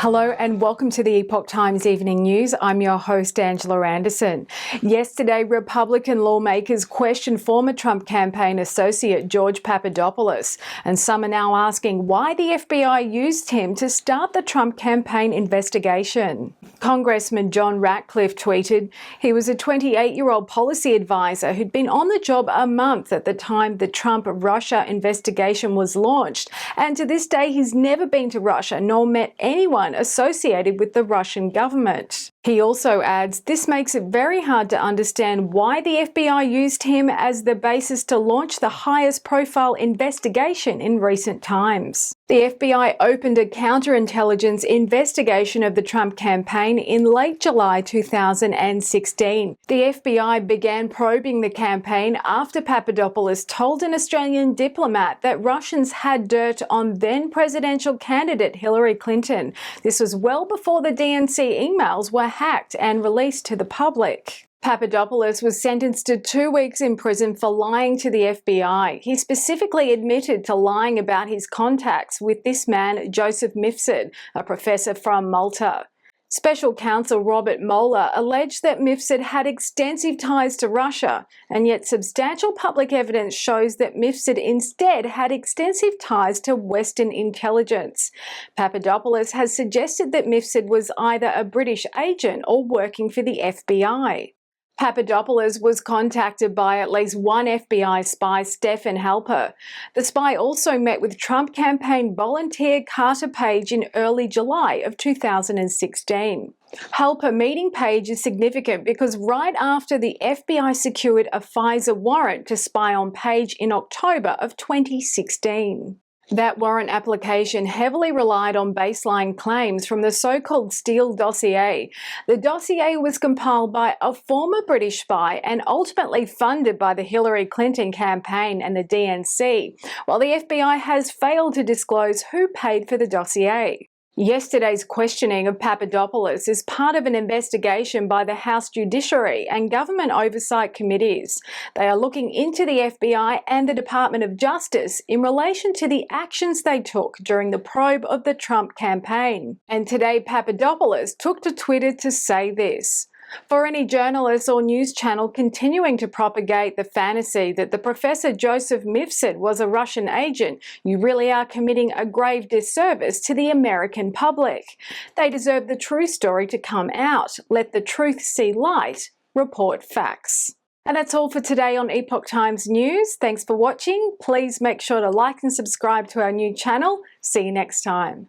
Hello and welcome to the Epoch Times Evening News. I'm your host, Angela Anderson. Yesterday, Republican lawmakers questioned former Trump campaign associate George Papadopoulos, and some are now asking why the FBI used him to start the Trump campaign investigation. Congressman John Ratcliffe tweeted, he was a 28-year-old policy advisor who'd been on the job a month at the time the Trump-Russia investigation was launched, and to this day he's never been to Russia nor met anyone associated with the Russian government. He also adds, this makes it very hard to understand why the FBI used him as the basis to launch the highest profile investigation in recent times. The FBI opened a counterintelligence investigation of the Trump campaign in late July 2016. The FBI began probing the campaign after Papadopoulos told an Australian diplomat that Russians had dirt on then presidential candidate Hillary Clinton. This was well before the DNC emails were hacked and released to the public. Papadopoulos was sentenced to 2 weeks in prison for lying to the FBI. He specifically admitted to lying about his contacts with this man, Joseph Mifsud, a professor from Malta. Special counsel Robert Mueller alleged that Mifsud had extensive ties to Russia, and yet substantial public evidence shows that Mifsud instead had extensive ties to Western intelligence. Papadopoulos has suggested that Mifsud was either a British agent or working for the FBI. Papadopoulos was contacted by at least one FBI spy, Stephen Halper. The spy also met with Trump campaign volunteer Carter Page in early July of 2016. Halper meeting Page is significant because right after the FBI secured a FISA warrant to spy on Page in October of 2016. That warrant application heavily relied on baseline claims from the so-called Steele dossier. The dossier was compiled by a former British spy and ultimately funded by the Hillary Clinton campaign and the DNC, while the FBI has failed to disclose who paid for the dossier. Yesterday's questioning of Papadopoulos is part of an investigation by the House Judiciary and Government Oversight Committees. They are looking into the FBI and the Department of Justice in relation to the actions they took during the probe of the Trump campaign. And today Papadopoulos took to Twitter to say this: for any journalist or news channel continuing to propagate the fantasy that the Professor Joseph Mifsud was a Russian agent, you really are committing a grave disservice to the American public. They deserve the true story to come out. Let the truth see light. Report facts. And that's all for today on Epoch Times News. Thanks for watching. Please make sure to like and subscribe to our new channel. See you next time.